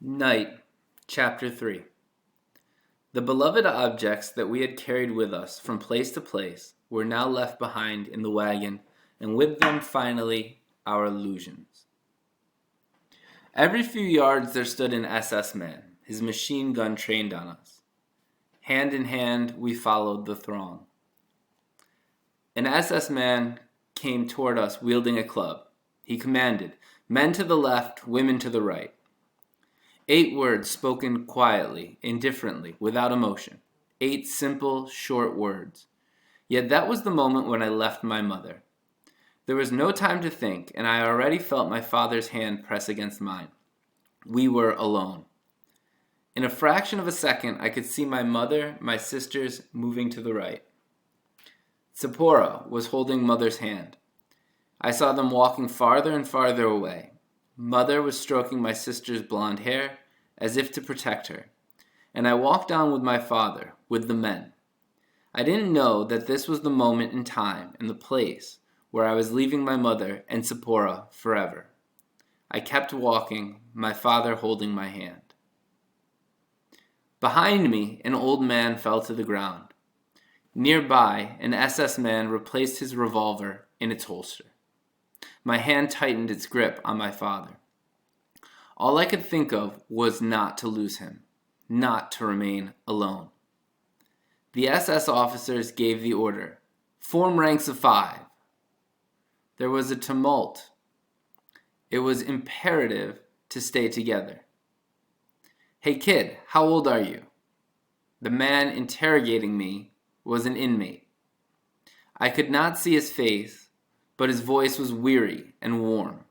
Night, Chapter 3. The beloved objects that we had carried with us from place to place were now left behind in the wagon, and with them, finally, our illusions. Every few yards there stood an SS man, his machine gun trained on us. Hand in hand, we followed the throng. An SS man came toward us wielding a club. He commanded, "Men to the left, women to the right." 8 words spoken quietly, indifferently, without emotion. 8 simple, short words. Yet that was the moment when I left my mother. There was no time to think, and I already felt my father's hand press against mine. We were alone. In a fraction of a second, I could see my mother, my sisters, moving to the right. Tzipora was holding mother's hand. I saw them walking farther and farther away. Mother was stroking my sister's blonde hair, as if to protect her, and I walked on with my father, with the men. I didn't know that this was the moment in time and the place where I was leaving my mother and Tzipora forever. I kept walking, my father holding my hand. Behind me, an old man fell to the ground. Nearby, an SS man replaced his revolver in its holster. My hand tightened its grip on my father. All I could think of was not to lose him, not to remain alone. The SS officers gave the order, "Form ranks of 5." There was a tumult. It was imperative to stay together. "Hey kid, how old are you?" The man interrogating me was an inmate. I could not see his face, but his voice was weary and warm.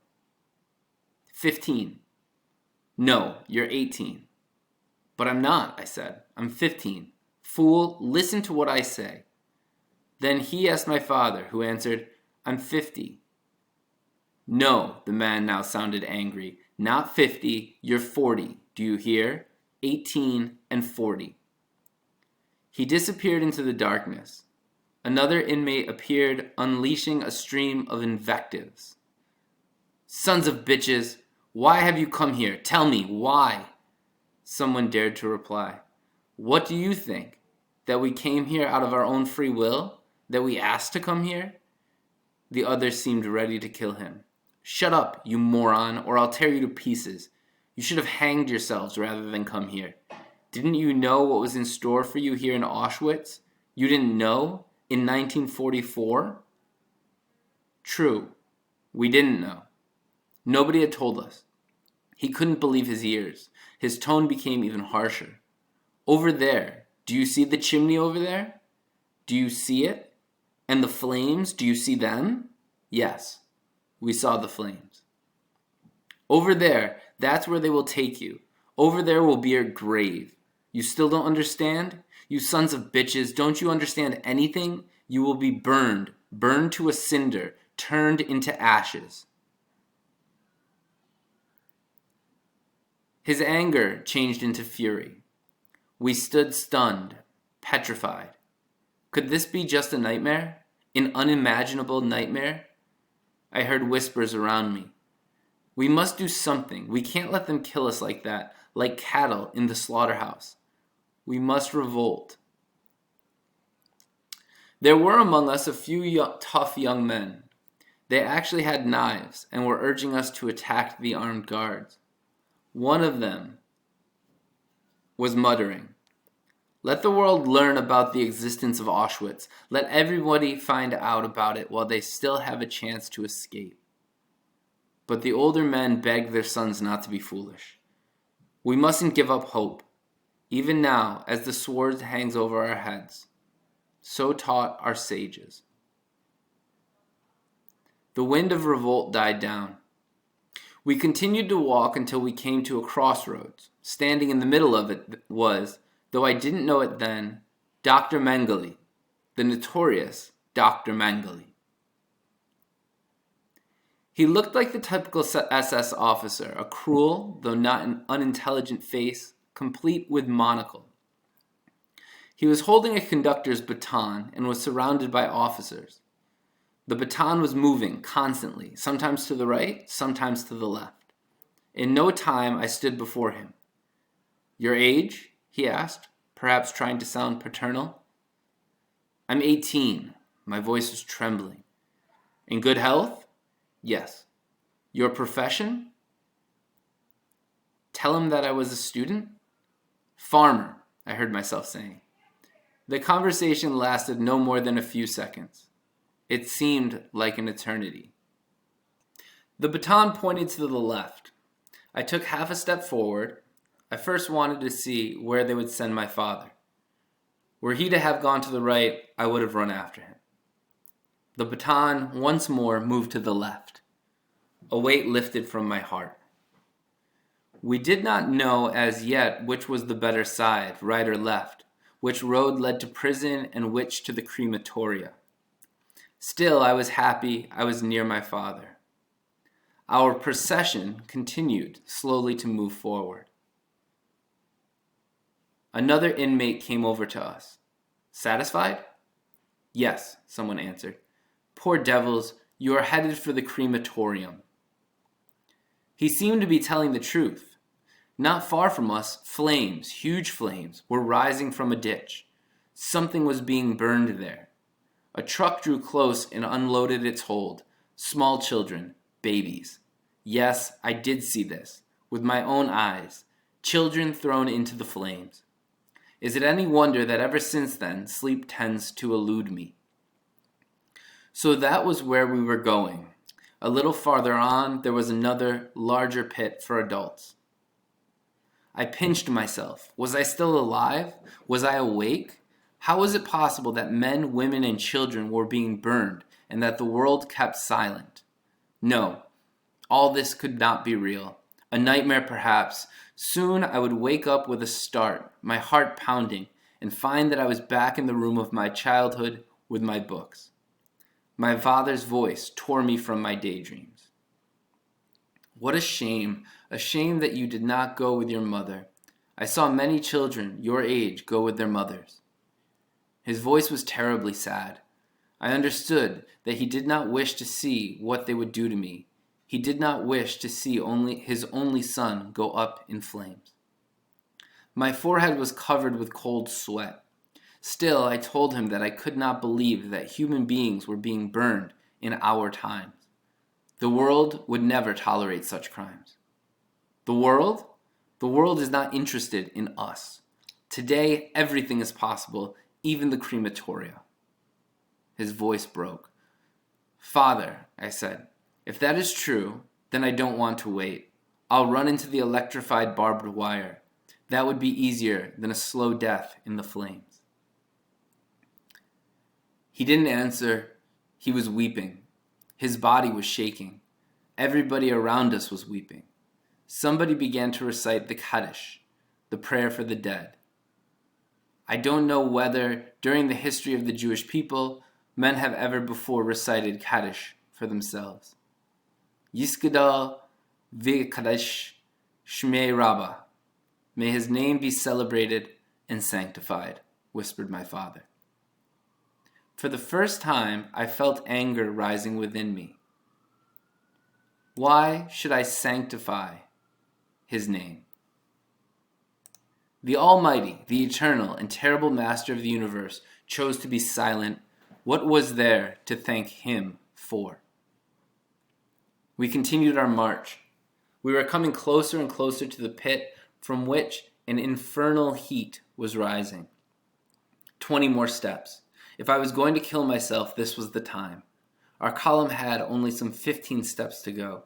15. "No, you're 18. "But I'm not," I said. "I'm 15. "Fool, listen to what I say." Then he asked my father, who answered, "I'm 50. "No," the man now sounded angry. "Not 50, you're 40. Do you hear? 18 and 40. He disappeared into the darkness. Another inmate appeared, unleashing a stream of invectives. "Sons of bitches, why have you come here? Tell me, why?" Someone dared to reply, "What do you think? That we came here out of our own free will? That we asked to come here?" The others seemed ready to kill him. "Shut up, you moron, or I'll tear you to pieces. You should have hanged yourselves rather than come here. Didn't you know what was in store for you here in Auschwitz? You didn't know? In 1944? True, we didn't know. Nobody had told us. He couldn't believe his ears. His tone became even harsher. "Over there, do you see the chimney over there? Do you see it? And the flames, do you see them?" Yes, we saw the flames. "Over there, that's where they will take you. Over there will be your grave. You still don't understand? You sons of bitches, don't you understand anything? You will be burned to a cinder, turned into ashes." His anger changed into fury. We stood stunned, petrified. Could this be just a nightmare? An unimaginable nightmare? I heard whispers around me. "We must do something. We can't let them kill us like that, like cattle in the slaughterhouse. We must revolt." There were among us a few tough young men. They actually had knives and were urging us to attack the armed guards. One of them was muttering, "Let the world learn about the existence of Auschwitz. Let everybody find out about it while they still have a chance to escape." But the older men begged their sons not to be foolish. "We mustn't give up hope. Even now, as the sword hangs over our heads, so taught our sages." The wind of revolt died down. We continued to walk until we came to a crossroads. Standing in the middle of it was, though I didn't know it then, Dr. Mengele, the notorious Dr. Mengele. He looked like the typical SS officer, a cruel, though not an unintelligent face, complete with monocle. He was holding a conductor's baton and was surrounded by officers. The baton was moving constantly, sometimes to the right, sometimes to the left. In no time, I stood before him. Your age? He asked, perhaps trying to sound paternal. I'm 18. My voice was trembling. In good health? Yes. Your profession? Tell him that I was a student? Farmer, I heard myself saying. The conversation lasted no more than a few seconds. It seemed like an eternity. The baton pointed to the left. I took half a step forward. I first wanted to see where they would send my father. Were he to have gone to the right, I would have run after him. The baton once more moved to the left. A weight lifted from my heart. We did not know as yet which was the better side, right or left, which road led to prison and which to the crematoria. Still, I was happy I was near my father. Our procession continued slowly to move forward. Another inmate came over to us. Satisfied? Yes, someone answered. Poor devils, you are headed for the crematorium. He seemed to be telling the truth. Not far from us, flames, huge flames, were rising from a ditch. Something was being burned there. A truck drew close and unloaded its hold. Small children, babies. Yes, I did see this, with my own eyes. Children thrown into the flames. Is it any wonder that ever since then, sleep tends to elude me? So that was where we were going. A little farther on, there was another, larger pit for adults. I pinched myself. Was I still alive? Was I awake? How was it possible that men, women, and children were being burned and that the world kept silent? No, all this could not be real. A nightmare, perhaps. Soon I would wake up with a start, my heart pounding, and find that I was back in the room of my childhood with my books. My father's voice tore me from my daydreams. What a shame that you did not go with your mother. I saw many children your age go with their mothers. His voice was terribly sad. I understood that he did not wish to see what they would do to me. He did not wish to see his only son go up in flames. My forehead was covered with cold sweat. Still, I told him that I could not believe that human beings were being burned in our times. The world would never tolerate such crimes. The world? The world is not interested in us. Today, everything is possible, even the crematoria. His voice broke. Father, I said, if that is true, then I don't want to wait. I'll run into the electrified barbed wire. That would be easier than a slow death in the flames. He didn't answer. He was weeping. His body was shaking. Everybody around us was weeping. Somebody began to recite the Kaddish, the prayer for the dead. I don't know whether, during the history of the Jewish people, men have ever before recited Kaddish for themselves. Yisgadal v'Kaddish Shmei Rabbah. May his name be celebrated and sanctified, whispered my father. For the first time, I felt anger rising within me. Why should I sanctify his name? The Almighty, the eternal and terrible Master of the universe, chose to be silent. What was there to thank him for? We continued our march. We were coming closer and closer to the pit from which an infernal heat was rising. 20 more steps. If I was going to kill myself, this was the time. Our column had only some 15 steps to go.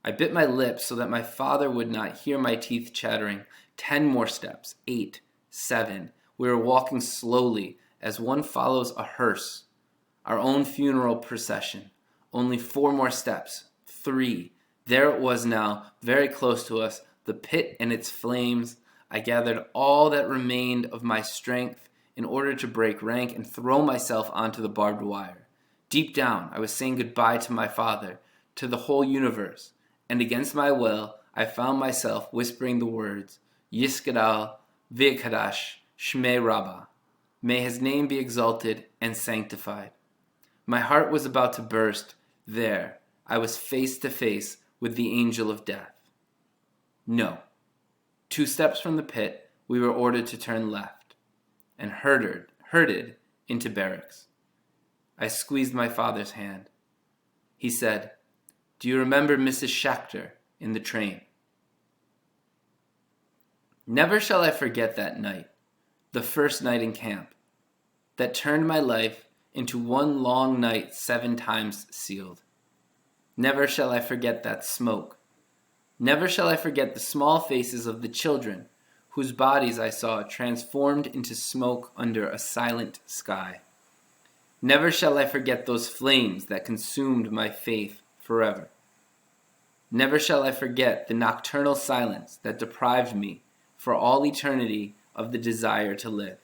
I bit my lips so that my father would not hear my teeth chattering. 10 more steps. 8, 7. We were walking slowly as one follows a hearse. Our own funeral procession. Only 4 more steps. 3. There it was now, very close to us, the pit and its flames. I gathered all that remained of my strength in order to break rank and throw myself onto the barbed wire. Deep down, I was saying goodbye to my father, to the whole universe, and against my will, I found myself whispering the words, Yisgadal v'Kadash Shmei Rabbah. May his name be exalted and sanctified. My heart was about to burst. There, I was face to face with the angel of death. No. 2 steps from the pit, we were ordered to turn left and herded into barracks. I squeezed my father's hand. He said, "Do you remember Mrs. Schachter in the train?" Never shall I forget that night, the first night in camp, that turned my life into one long night 7 times sealed. Never shall I forget that smoke. Never shall I forget the small faces of the children whose bodies I saw transformed into smoke under a silent sky. Never shall I forget those flames that consumed my faith forever. Never shall I forget the nocturnal silence that deprived me for all eternity of the desire to live.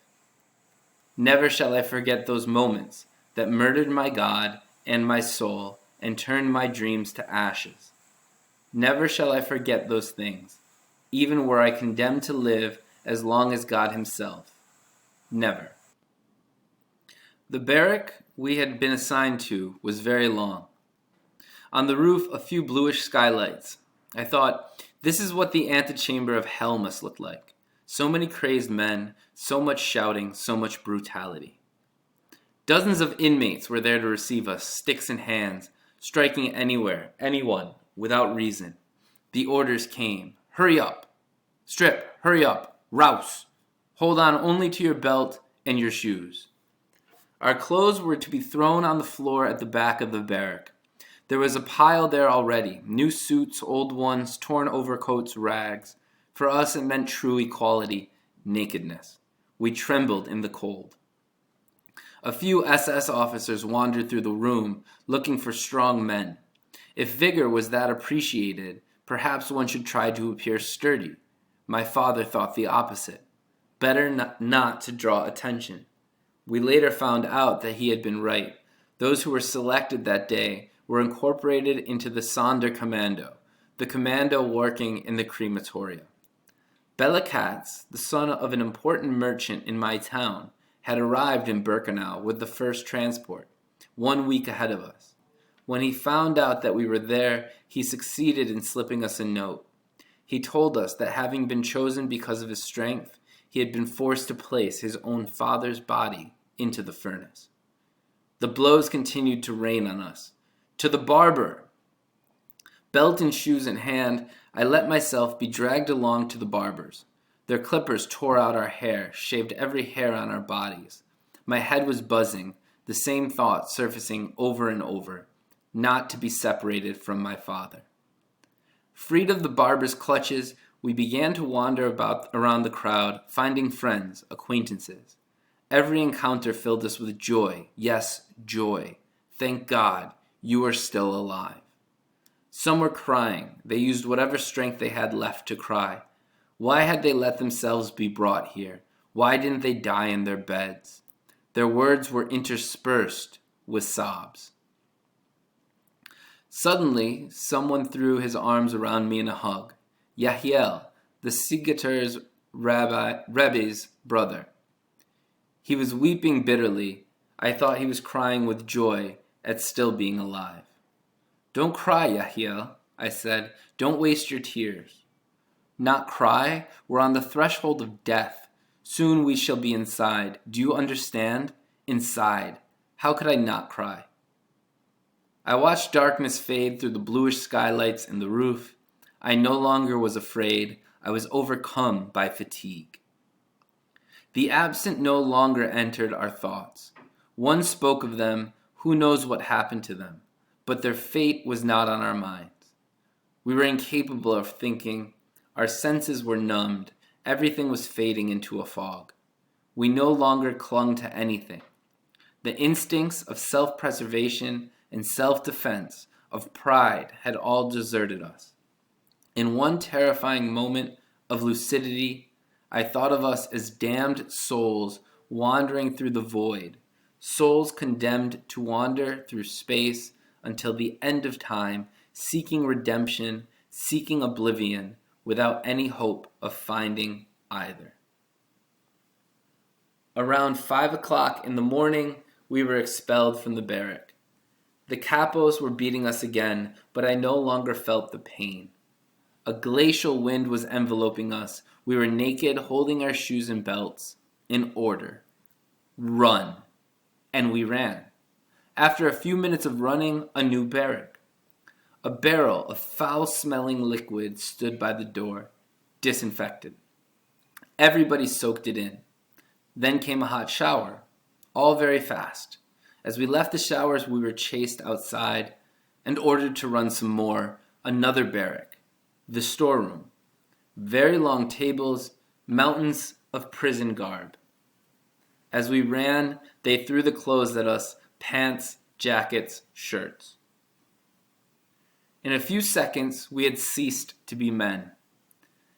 Never shall I forget those moments that murdered my God and my soul and turned my dreams to ashes. Never shall I forget those things, even were I condemned to live as long as God himself. Never. The barrack we had been assigned to was very long. On the roof, a few bluish skylights. I thought, this is what the antechamber of hell must look like. So many crazed men, so much shouting, so much brutality. Dozens of inmates were there to receive us, sticks in hands, striking anywhere, anyone, without reason. The orders came. Hurry up. Strip. Hurry up. Rouse. Hold on only to your belt and your shoes. Our clothes were to be thrown on the floor at the back of the barrack. There was a pile there already, new suits, old ones, torn overcoats, rags. For us it meant true equality, nakedness. We trembled in the cold. A few SS officers wandered through the room, looking for strong men. If vigor was that appreciated, perhaps one should try to appear sturdy. My father thought the opposite. Better not to draw attention. We later found out that he had been right. Those who were selected that day were incorporated into the Sonderkommando, the commando working in the Crematorium. Bela Katz, the son of an important merchant in my town, had arrived in Birkenau with the first transport, 1 week ahead of us. When he found out that we were there, he succeeded in slipping us a note. He told us that having been chosen because of his strength, he had been forced to place his own father's body into the furnace. The blows continued to rain on us. To the barber! Belt and shoes in hand, I let myself be dragged along to the barbers. Their clippers tore out our hair, shaved every hair on our bodies. My head was buzzing, the same thought surfacing over and over, not to be separated from my father. Freed of the barber's clutches, we began to wander around the crowd, finding friends, acquaintances. Every encounter filled us with joy. Yes, joy. Thank God, you are still alive. Some were crying. They used whatever strength they had left to cry. Why had they let themselves be brought here? Why didn't they die in their beds? Their words were interspersed with sobs. Suddenly, someone threw his arms around me in a hug. Yahiel, the Sigater's Rebbe's brother. He was weeping bitterly. I thought he was crying with joy at still being alive. Don't cry, Yahiel, I said. Don't waste your tears. Not cry? We're on the threshold of death. Soon we shall be inside. Do you understand? Inside. How could I not cry? I watched darkness fade through the bluish skylights in the roof. I no longer was afraid. I was overcome by fatigue. The absent no longer entered our thoughts. One spoke of them. Who knows what happened to them? But their fate was not on our minds. We were incapable of thinking. Our senses were numbed. Everything was fading into a fog. We no longer clung to anything. The instincts of self-preservation and self-defense, of pride, had all deserted us. In one terrifying moment of lucidity, I thought of us as damned souls wandering through the void, souls condemned to wander through space until the end of time, seeking redemption, seeking oblivion, without any hope of finding either. Around 5 o'clock in the morning, we were expelled from the barrack. The capos were beating us again, but I no longer felt the pain. A glacial wind was enveloping us. We were naked, holding our shoes and belts. In order. Run. And we ran. After a few minutes of running, a new barrack. A barrel of foul-smelling liquid stood by the door, disinfected. Everybody soaked it in. Then came a hot shower, all very fast. As we left the showers, we were chased outside and ordered to run some more. Another barrack, the storeroom. Very long tables, mountains of prison garb. As we ran, they threw the clothes at us, pants, jackets, shirts. In a few seconds, we had ceased to be men.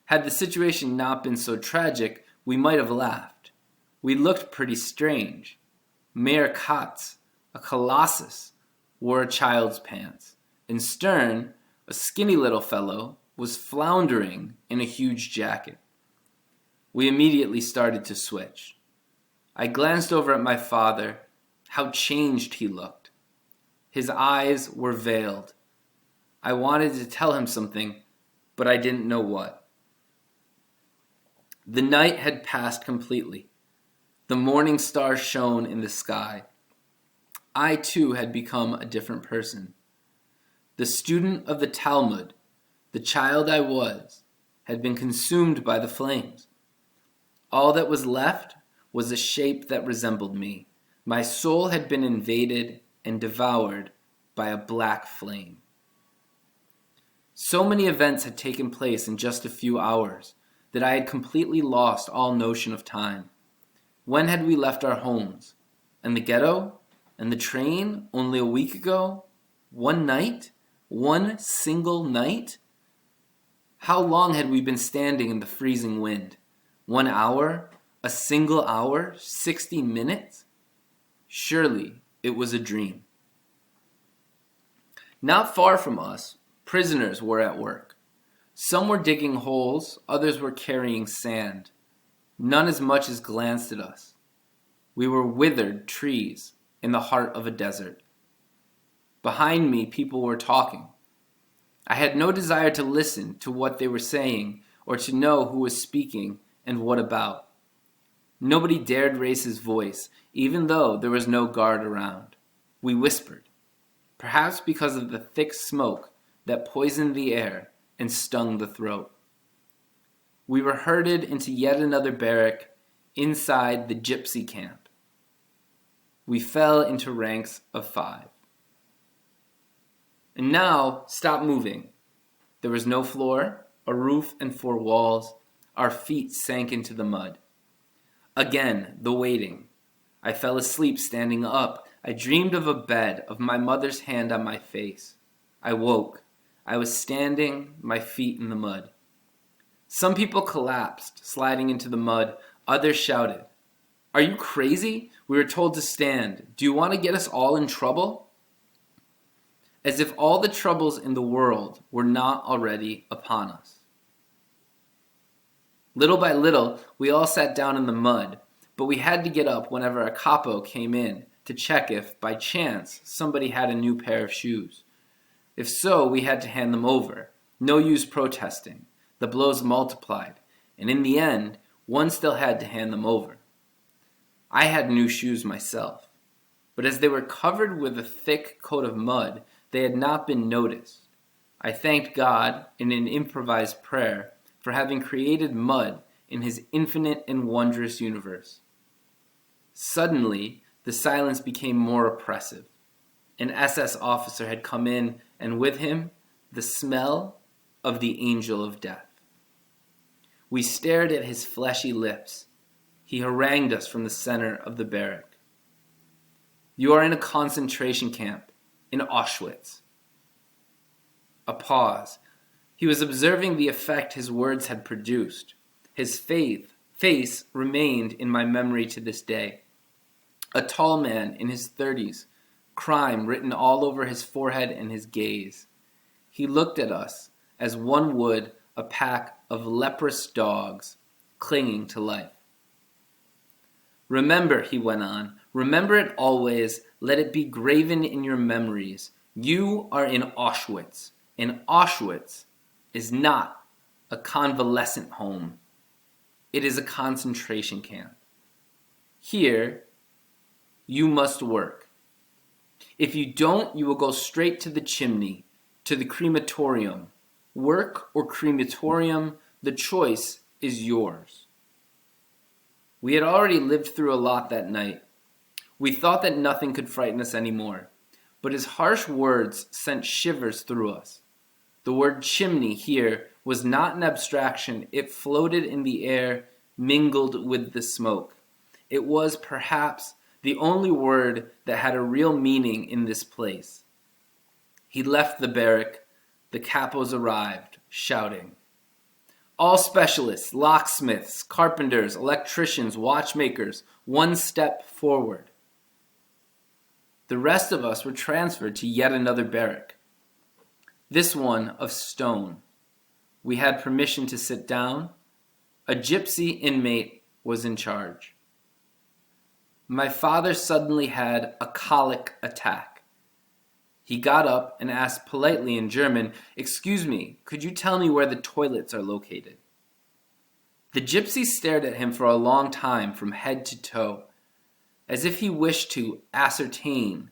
Had the situation not been so tragic, we might have laughed. We looked pretty strange. Mayor Katz, a colossus, wore a child's pants, and Stern, a skinny little fellow, was floundering in a huge jacket. We immediately started to switch. I glanced over at my father. How changed he looked. His eyes were veiled. I wanted to tell him something, but I didn't know what. The night had passed completely. The morning star shone in the sky. I too had become a different person. The student of the Talmud, the child I was, had been consumed by the flames. All that was left was a shape that resembled me. My soul had been invaded and devoured by a black flame. So many events had taken place in just a few hours that I had completely lost all notion of time. When had we left our homes? And the ghetto? And the train only a week ago? One night? One single night? How long had we been standing in the freezing wind? 1 hour? A single hour? 60 minutes? Surely it was a dream. Not far from us, prisoners were at work. Some were digging holes, others were carrying sand. None as much as glanced at us. We were withered trees in the heart of a desert. Behind me, people were talking. I had no desire to listen to what they were saying or to know who was speaking and what about. Nobody dared raise his voice, even though there was no guard around. We whispered, perhaps because of the thick smoke that poisoned the air and stung the throat. We were herded into yet another barrack inside the gypsy camp. We fell into ranks of 5. And now, stop moving. There was no floor, a roof, and 4 walls. Our feet sank into the mud. Again, the waiting. I fell asleep standing up. I dreamed of a bed, of my mother's hand on my face. I woke. I was standing, my feet in the mud. Some people collapsed, sliding into the mud. Others shouted, "Are you crazy? We were told to stand. Do you want to get us all in trouble?" As if all the troubles in the world were not already upon us. Little by little, we all sat down in the mud, but we had to get up whenever a capo came in to check if, by chance, somebody had a new pair of shoes. If so, we had to hand them over. No use protesting. The blows multiplied, and in the end, one still had to hand them over. I had new shoes myself, but as they were covered with a thick coat of mud, they had not been noticed. I thanked God in an improvised prayer for having created mud in his infinite and wondrous universe. Suddenly, the silence became more oppressive. An SS officer had come in, and with him, the smell of the angel of death. We stared at his fleshy lips. He harangued us from the center of the barrack. "You are in a concentration camp, in Auschwitz." A pause. He was observing the effect his words had produced. His face remained in my memory to this day. A tall man in his 30s, crime written all over his forehead and his gaze. He looked at us as one would a pack of leprous dogs clinging to life. "Remember," he went on, "remember it always. Let it be graven in your memories. You are in Auschwitz, and Auschwitz is not a convalescent home. It is a concentration camp. Here, you must work. If you don't, you will go straight to the chimney, to the crematorium. Work or crematorium, the choice is yours. We had already lived through a lot that night. We thought that nothing could frighten us anymore, but his harsh words sent shivers through us. The word chimney here was not an abstraction. It floated in the air, mingled with the smoke. It was perhaps the only word that had a real meaning in this place. He left the barrack. The capos arrived, shouting, "All specialists, locksmiths, carpenters, electricians, watchmakers, one step forward." The rest of us were transferred to yet another barrack, this one of stone. We had permission to sit down. A gypsy inmate was in charge. My father suddenly had a colic attack. He got up and asked politely in German, "Excuse me, could you tell me where the toilets are located?" The gypsy stared at him for a long time from head to toe, as if he wished to ascertain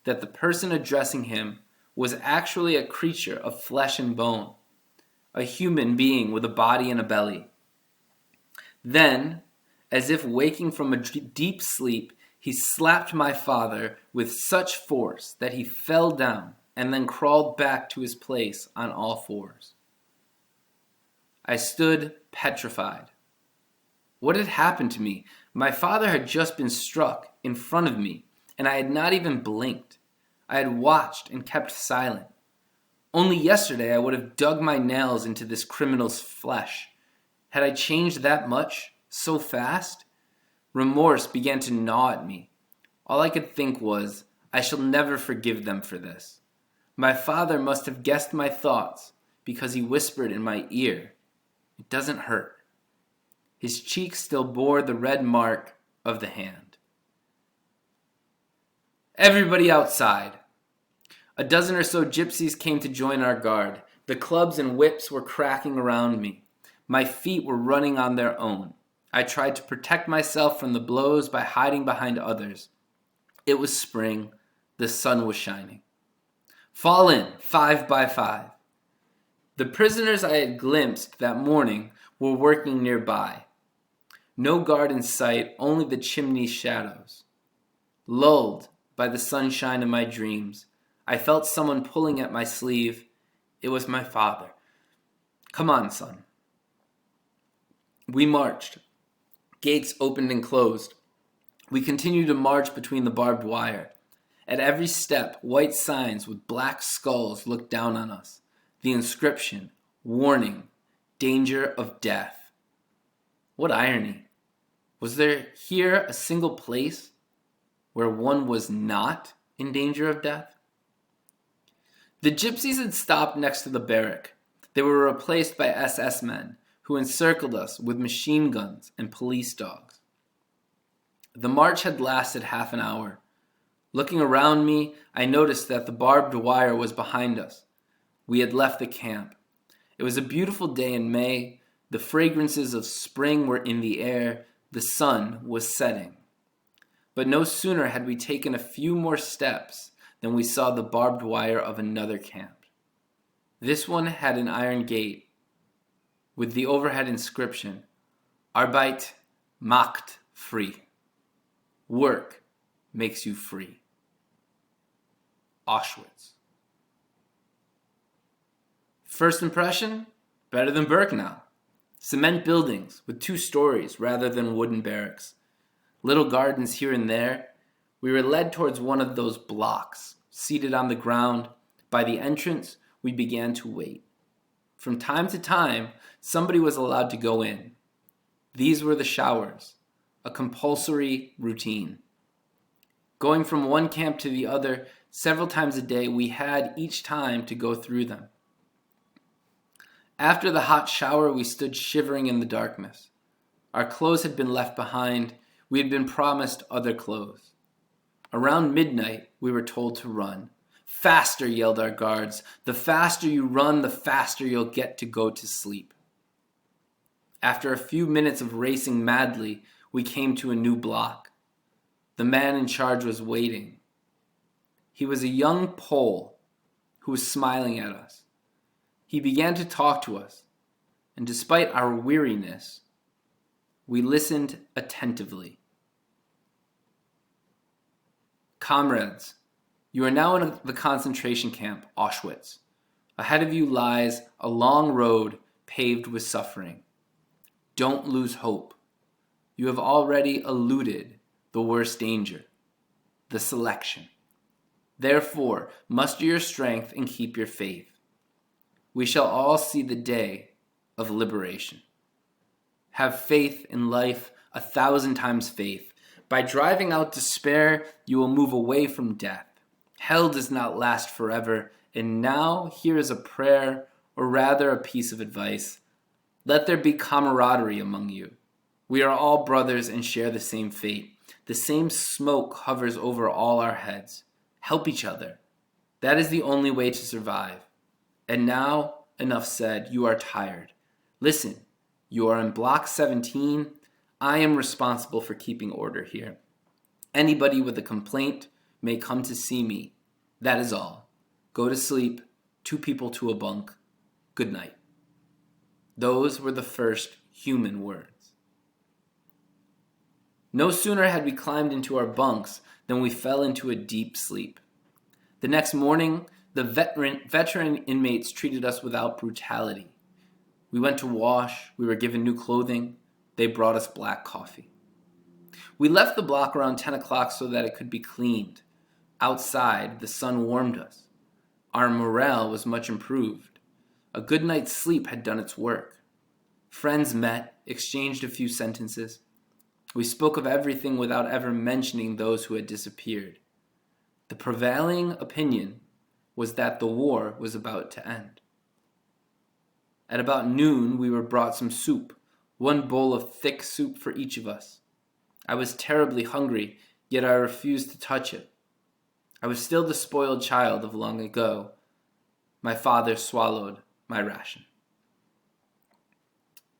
that the person addressing him was actually a creature of flesh and bone, a human being with a body and a belly. Then, as if waking from a deep sleep, he slapped my father with such force that he fell down and then crawled back to his place on all fours. I stood petrified. What had happened to me? My father had just been struck in front of me, and I had not even blinked. I had watched and kept silent. Only yesterday I would have dug my nails into this criminal's flesh. Had I changed that much, so fast? Remorse began to gnaw at me. All I could think was, I shall never forgive them for this. My father must have guessed my thoughts because he whispered in my ear, "It doesn't hurt." His cheek still bore the red mark of the hand. Everybody outside. A dozen or so gypsies came to join our guard. The clubs and whips were cracking around me. My feet were running on their own. I tried to protect myself from the blows by hiding behind others. It was spring. The sun was shining. Fall in, 5 by 5. The prisoners I had glimpsed that morning were working nearby. No guard in sight, only the chimney's shadows. Lulled by the sunshine of my dreams, I felt someone pulling at my sleeve. It was my father. "Come on, son." We marched. Gates opened and closed. We continued to march between the barbed wire. At every step, white signs with black skulls looked down on us. The inscription, "Warning, danger of death." What irony. Was there here a single place where one was not in danger of death? The gypsies had stopped next to the barrack. They were replaced by SS men who encircled us with machine guns and police dogs. The march had lasted half an hour. Looking around me, I noticed that the barbed wire was behind us. We had left the camp. It was a beautiful day in May. The fragrances of spring were in the air. The sun was setting. But no sooner had we taken a few more steps than we saw the barbed wire of another camp. This one had an iron gate with the overhead inscription, "Arbeit macht free." Work makes you free. Auschwitz. First impression? Better than Birkenau. Cement buildings with 2 stories rather than wooden barracks. Little gardens here and there. We were led towards one of those blocks. Seated on the ground, by the entrance, we began to wait. From time to time, somebody was allowed to go in. These were the showers, a compulsory routine. Going from one camp to the other several times a day, we had each time to go through them. After the hot shower, we stood shivering in the darkness. Our clothes had been left behind. We had been promised other clothes. Around midnight, we were told to run. "Faster," yelled our guards. "The faster you run, the faster you'll get to go to sleep." After a few minutes of racing madly, we came to a new block. The man in charge was waiting. He was a young Pole who was smiling at us. He began to talk to us, and despite our weariness, we listened attentively. Comrades, you are now in the concentration camp, Auschwitz. Ahead of you lies a long road paved with suffering. Don't lose hope. You have already eluded the worst danger, the selection. Therefore, muster your strength and keep your faith. We shall all see the day of liberation. Have faith in life, 1,000 times faith. By driving out despair, you will move away from death. Hell does not last forever, and now here is a prayer, or rather a piece of advice. Let there be camaraderie among you. We are all brothers and share the same fate. The same smoke hovers over all our heads. Help each other. That is the only way to survive. And now, enough said. You are tired. Listen, you are in Block 17. I am responsible for keeping order here. Anybody with a complaint may come to see me. That is all. Go to sleep. 2 people to a bunk. Good night. Those were the first human words. No sooner had we climbed into our bunks than we fell into a deep sleep. The next morning, the veteran inmates treated us without brutality. We went to wash, we were given new clothing, they brought us black coffee. We left the block around 10 o'clock so that it could be cleaned. Outside, the sun warmed us. Our morale was much improved. A good night's sleep had done its work. Friends met, exchanged a few sentences. We spoke of everything without ever mentioning those who had disappeared. The prevailing opinion was that the war was about to end. At about noon, we were brought some soup, 1 bowl of thick soup for each of us. I was terribly hungry, yet I refused to touch it. I was still the spoiled child of long ago. My father swallowed my ration.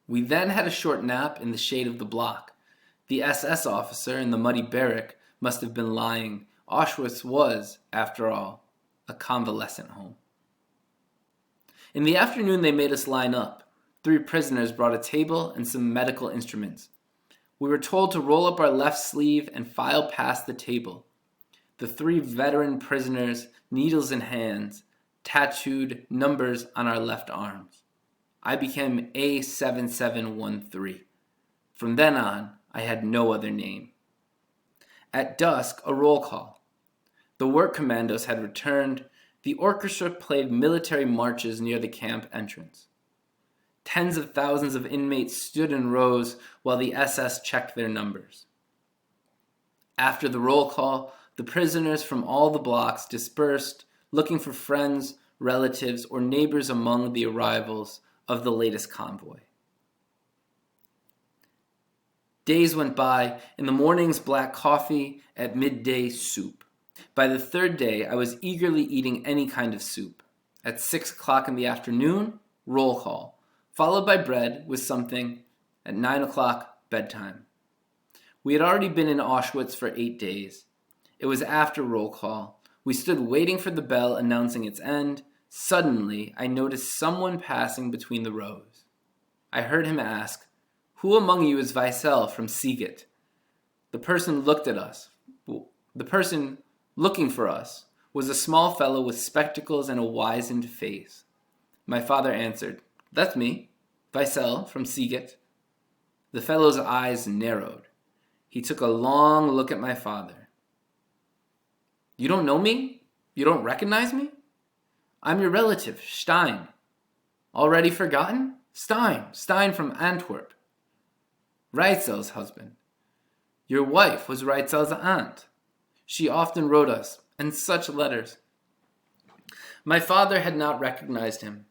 We then had a short nap in the shade of the block. The SS officer in the muddy barrack must have been lying. Auschwitz was, after all, a convalescent home. In the afternoon, they made us line up. 3 prisoners brought a table and some medical instruments. We were told to roll up our left sleeve and file past the table. The 3 veteran prisoners, needles in hands, tattooed numbers on our left arms. I became A7713. From then on, I had no other name. At dusk, a roll call. The work commandos had returned. The orchestra played military marches near the camp entrance. Tens of thousands of inmates stood in rows while the SS checked their numbers. After the roll call, the prisoners from all the blocks dispersed, looking for friends, relatives, or neighbors among the arrivals of the latest convoy. Days went by. In the mornings, black coffee. At midday, soup. By the 3rd day, I was eagerly eating any kind of soup. At 6 o'clock in the afternoon, roll call, followed by bread with something. At 9 o'clock, bedtime. We had already been in Auschwitz for 8 days. It was after roll call. We stood waiting for the bell announcing its end. Suddenly, I noticed someone passing between the rows. I heard him ask, "Who among you is Weissel from Siget?" The person looked at us. The person looking for us was a small fellow with spectacles and a wizened face. My father answered, "That's me, Weissel from Siget." The fellow's eyes narrowed. He took a long look at my father. "You don't know me? You don't recognize me? I'm your relative, Stein." "Already forgotten? Stein from Antwerp. Reitzel's husband. Your wife was Reitzel's aunt. She often wrote us, and such letters." My father had not recognized him.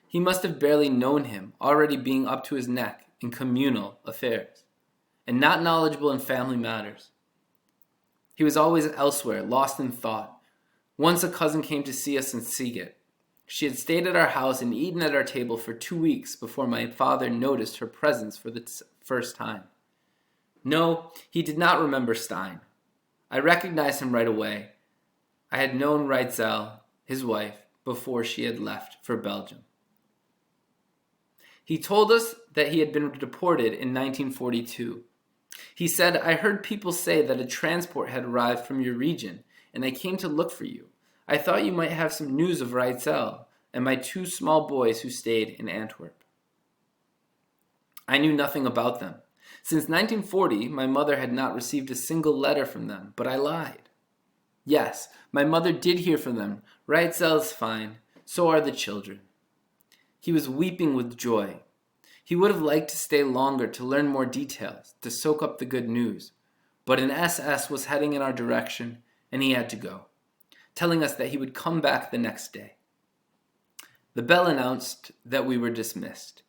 He must have barely known him, already being up to his neck in communal affairs, and not knowledgeable in family matters. He was always elsewhere, lost in thought. Once a cousin came to see us in Siget. She had stayed at our house and eaten at our table for 2 weeks before my father noticed her presence for the first time. No, he did not remember Stein. I recognized him right away. I had known Reitzel, his wife, before she had left for Belgium. He told us that he had been deported in 1942. He said, "I heard people say that a transport had arrived from your region, and I came to look for you. I thought you might have some news of Reitzel and my 2 small boys who stayed in Antwerp." I knew nothing about them. Since 1940, my mother had not received a single letter from them, but I lied. Yes, my mother did hear from them. Reitzel's fine. So are the children. He was weeping with joy. He would have liked to stay longer to learn more details, to soak up the good news. But an SS was heading in our direction, and he had to go, telling us that he would come back the next day. The bell announced that we were dismissed.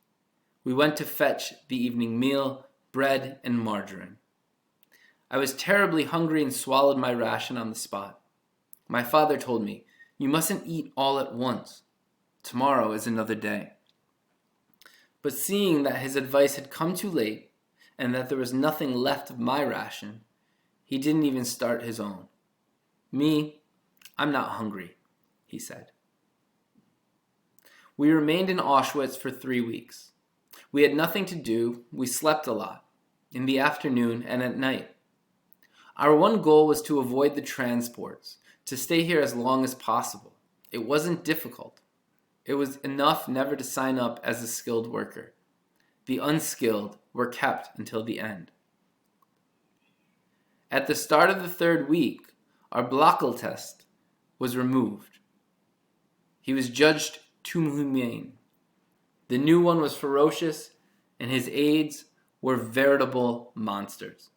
We went to fetch the evening meal, bread and margarine. I was terribly hungry and swallowed my ration on the spot. My father told me, "You mustn't eat all at once. Tomorrow is another day." But seeing that his advice had come too late and that there was nothing left of my ration, he didn't even start his own. "Me, I'm not hungry," he said. We remained in Auschwitz for 3 weeks. We had nothing to do. We slept a lot, in the afternoon and at night. Our one goal was to avoid the transports, to stay here as long as possible. It wasn't difficult. It was enough never to sign up as a skilled worker. The unskilled were kept until the end. At the start of the 3rd week, our Blockel test was removed. He was judged too humane. The new one was ferocious, and his aides were veritable monsters.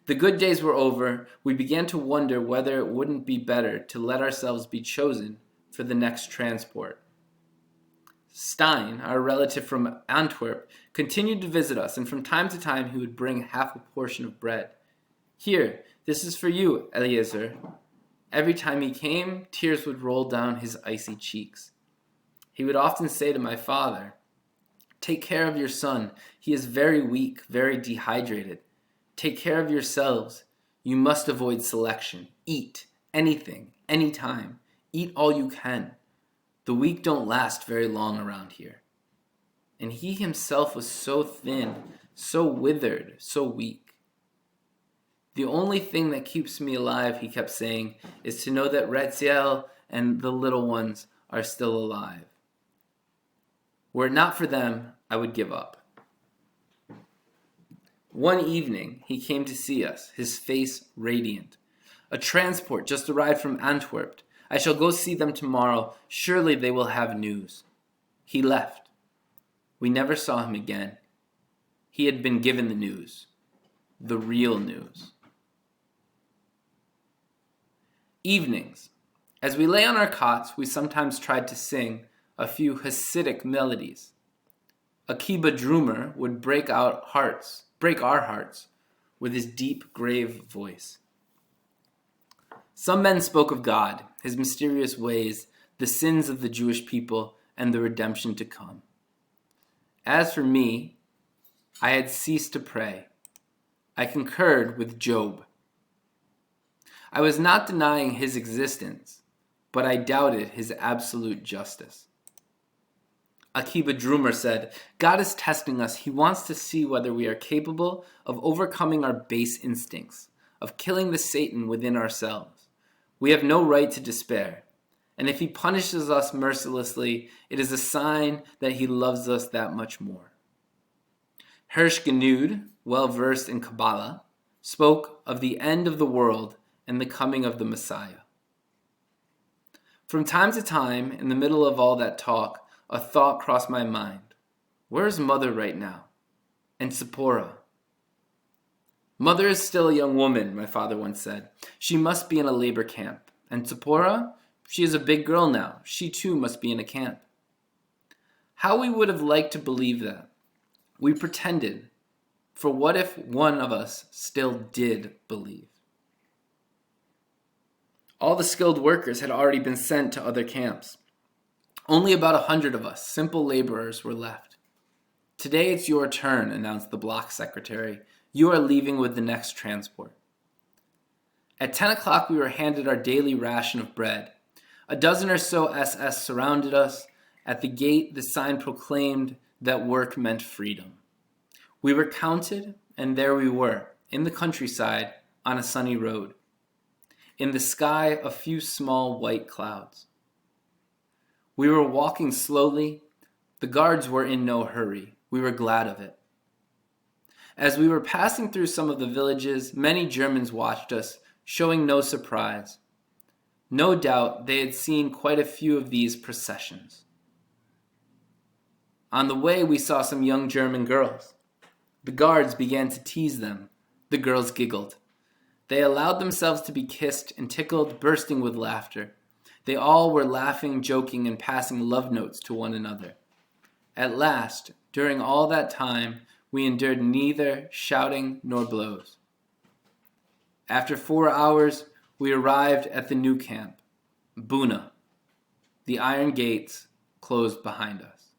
The good days were over. We began to wonder whether it wouldn't be better to let ourselves be chosen for the next transport. Stein, our relative from Antwerp, continued to visit us, and from time to time he would bring half a portion of bread. "Here, this is for you, Eliezer." Every time he came, tears would roll down his icy cheeks. He would often say to my father, "Take care of your son. He is very weak, very dehydrated. Take care of yourselves. You must avoid selection. Eat anything, anytime. Eat all you can. The weak don't last very long around here." And he himself was so thin, so withered, so weak. "The only thing that keeps me alive," he kept saying, "is to know that Reitzel and the little ones are still alive. Were it not for them, I would give up." One evening, he came to see us, his face radiant. "A transport just arrived from Antwerp. I shall go see them tomorrow. Surely they will have news." He left. We never saw him again. He had been given the news. The real news. Evenings. As we lay on our cots, we sometimes tried to sing a few Hasidic melodies. Akiba Drumer would break our hearts with his deep, grave voice. Some men spoke of God, his mysterious ways, the sins of the Jewish people, and the redemption to come. As for me, I had ceased to pray. I concurred with Job. I was not denying his existence, but I doubted his absolute justice. Akiba Drumer said, "God is testing us. He wants to see whether we are capable of overcoming our base instincts, of killing the Satan within ourselves. We have no right to despair. And if he punishes us mercilessly, it is a sign that he loves us that much more." Hirsch Genude, well versed in Kabbalah, spoke of the end of the world and the coming of the Messiah. From time to time, in the middle of all that talk, a thought crossed my mind. Where is Mother right now? And Zipporah? "Mother is still a young woman," my father once said. "She must be in a labor camp. And Zipporah? She is a big girl now. She too must be in a camp." How we would have liked to believe that. We pretended. For what if one of us still did believe? All the skilled workers had already been sent to other camps. Only about 100 of us, simple laborers, were left. "Today it's your turn," announced the block secretary. "You are leaving with the next transport." At 10 o'clock we were handed our daily ration of bread. A dozen or so SS surrounded us. At the gate, the sign proclaimed that work meant freedom. We were counted, and there we were, in the countryside, on a sunny road. In the sky, a few small white clouds. We were walking slowly. The guards were in no hurry. We were glad of it. As we were passing through some of the villages, many Germans watched us, showing no surprise. No doubt they had seen quite a few of these processions. On the way, we saw some young German girls. The guards began to tease them. The girls giggled. They allowed themselves to be kissed and tickled, bursting with laughter. They all were laughing, joking, and passing love notes to one another. At last, during all that time, we endured neither shouting nor blows. After 4 hours, we arrived at the new camp, Buna. The iron gates closed behind us.